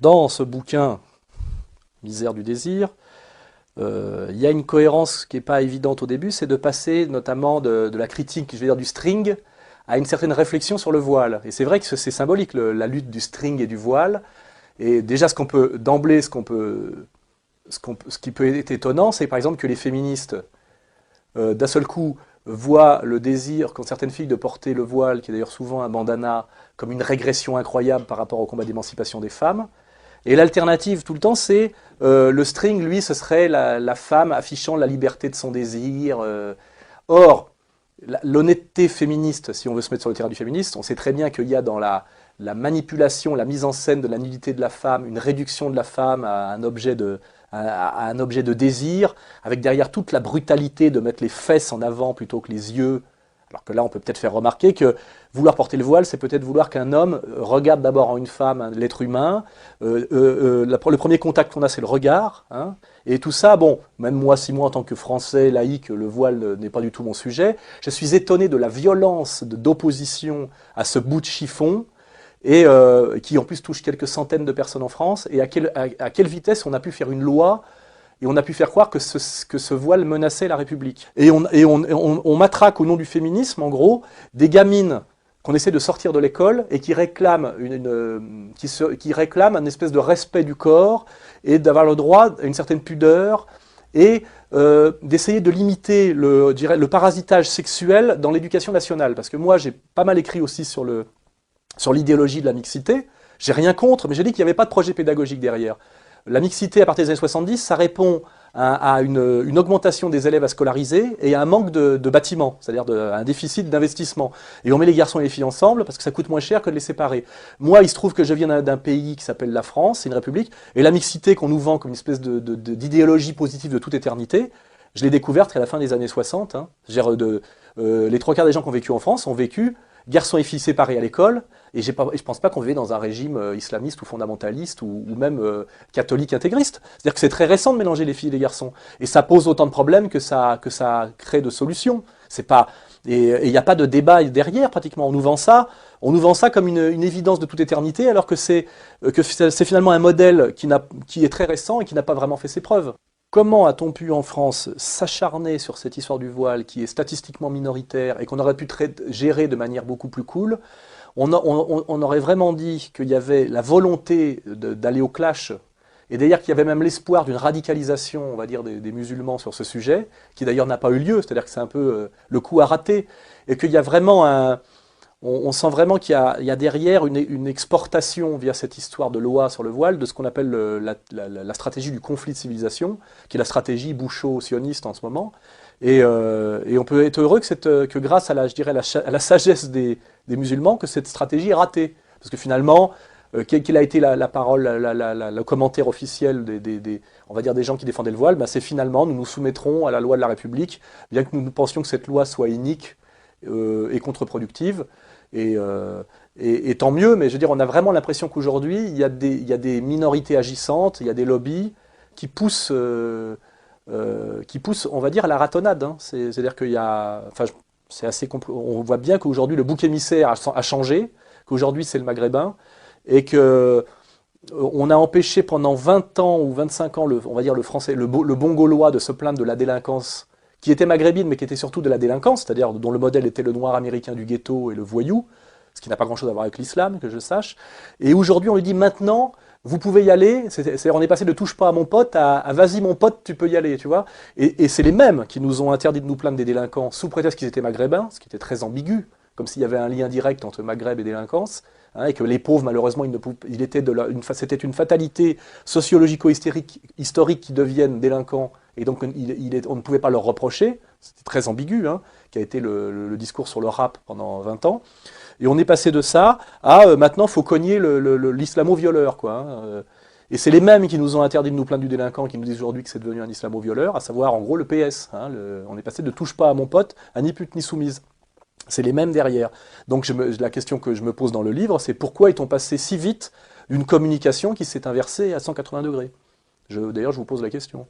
dans ce bouquin, Misère du désir, il y a une cohérence qui n'est pas évidente au début, c'est de passer notamment de la critique, je vais dire du string, à une certaine réflexion sur le voile. Et c'est vrai que c'est symbolique, la lutte du string et du voile. Et déjà, ce qu'on peut, d'emblée, ce qui peut être étonnant, c'est par exemple que les féministes, d'un seul coup, voient le désir qu'ont certaines filles de porter le voile, qui est d'ailleurs souvent un bandana, comme une régression incroyable par rapport au combat d'émancipation des femmes. Et l'alternative tout le temps, c'est le string, lui, ce serait la femme affichant la liberté de son désir. Or, l'honnêteté féministe, si on veut se mettre sur le terrain du féministe, on sait très bien qu'il y a dans la manipulation, la mise en scène de la nudité de la femme, une réduction de la femme à un objet de désir, avec derrière toute la brutalité de mettre les fesses en avant plutôt que les yeux. Alors que là, on peut peut-être faire remarquer que vouloir porter le voile, c'est peut-être vouloir qu'un homme regarde d'abord en une femme l'être humain. Le premier contact qu'on a, c'est le regard. Hein, et tout ça, bon, même moi, si moi, en tant que Français laïque, le voile n'est pas du tout mon sujet, je suis étonné de la violence d'opposition à ce bout de chiffon, et qui en plus touche quelques centaines de personnes en France, et à quelle vitesse on a pu faire une loi et on a pu faire croire que ce voile menaçait la République. Et on matraque au nom du féminisme, en gros, des gamines qu'on essaie de sortir de l'école et qui réclament qui réclament un espèce de respect du corps et d'avoir le droit à une certaine pudeur et d'essayer de limiter le parasitage sexuel dans l'éducation nationale. Parce que moi, j'ai pas mal écrit aussi sur l'idéologie de la mixité. J'ai rien contre, mais j'ai dit qu'il n'y avait pas de projet pédagogique derrière. La mixité à partir des années 70, ça répond à une augmentation des élèves à scolariser et à un manque de bâtiments, c'est-à-dire à un déficit d'investissement. Et on met les garçons et les filles ensemble parce que ça coûte moins cher que de les séparer. Moi, il se trouve que je viens d'un pays qui s'appelle la France, c'est une république, et la mixité qu'on nous vend comme une espèce d'idéologie positive de toute éternité, je l'ai découverte à la fin des années 60. Hein. Les trois quarts des gens qui ont vécu en France ont vécu garçons et filles séparés à l'école, et je ne pense pas qu'on vivait dans un régime islamiste ou fondamentaliste ou même catholique intégriste. C'est-à-dire que c'est très récent de mélanger les filles et les garçons. Et ça pose autant de problèmes que ça crée de solutions. Et il n'y a pas de débat derrière pratiquement. On nous vend ça comme une évidence de toute éternité, alors que c'est finalement un modèle qui est très récent et qui n'a pas vraiment fait ses preuves. Comment a-t-on pu en France s'acharner sur cette histoire du voile qui est statistiquement minoritaire et qu'on aurait pu gérer de manière beaucoup plus cool? On aurait vraiment dit qu'il y avait la volonté d'aller au clash, et d'ailleurs qu'il y avait même l'espoir d'une radicalisation, on va dire, des musulmans sur ce sujet, qui d'ailleurs n'a pas eu lieu, c'est-à-dire que c'est un peu le coup à rater, et qu'il y a vraiment on sent vraiment qu'il y a derrière une exportation via cette histoire de loi sur le voile de ce qu'on appelle la stratégie du conflit de civilisation, qui est la stratégie boucho-sioniste en ce moment. Et on peut être heureux que grâce à la sagesse des musulmans, que cette stratégie est ratée. Parce que finalement, quelle a été la parole, le commentaire officiel on va dire des gens qui défendaient le voile, ben c'est finalement, nous nous soumettrons à la loi de la République, bien que nous pensions que cette loi soit inique et contre-productive. Et tant mieux, mais je veux dire, on a vraiment l'impression qu'aujourd'hui, il y a des minorités agissantes, il y a des lobbies qui poussent, on va dire, à la ratonnade. Hein. C'est-à-dire qu'il y a... Enfin, on voit bien qu'aujourd'hui, le bouc émissaire a changé, qu'aujourd'hui, c'est le maghrébin, et que on a empêché pendant 20 ans ou 25 ans, on va dire le français, le bon gaulois de se plaindre de la délinquance, qui était maghrébine, mais qui était surtout de la délinquance, c'est-à-dire dont le modèle était le noir américain du ghetto et le voyou, ce qui n'a pas grand-chose à voir avec l'islam, que je sache. Et aujourd'hui, on lui dit maintenant, vous pouvez y aller, on est passé de touche pas à mon pote à vas-y mon pote, tu peux y aller, tu vois. Et c'est les mêmes qui nous ont interdit de nous plaindre des délinquants sous prétexte qu'ils étaient maghrébins, ce qui était très ambigu, comme s'il y avait un lien direct entre Maghreb et délinquance. Hein, et que les pauvres, malheureusement, c'était une fatalité sociologico-historique qui deviennent délinquants, et donc on ne pouvait pas leur reprocher, c'était très ambigu, hein, qui a été le discours sur le rap pendant 20 ans, et on est passé de ça à maintenant, il faut cogner l'islamo-violeur, quoi. Hein, et c'est les mêmes qui nous ont interdit de nous plaindre du délinquant, qui nous disent aujourd'hui que c'est devenu un islamo-violeur, à savoir, en gros, le PS. Hein, on est passé de touche pas à mon pote à ni pute ni soumise. C'est les mêmes derrière. Donc la question que je me pose dans le livre, c'est pourquoi est-on passé si vite d'une communication qui s'est inversée à 180 degrés? D'ailleurs, je vous pose la question.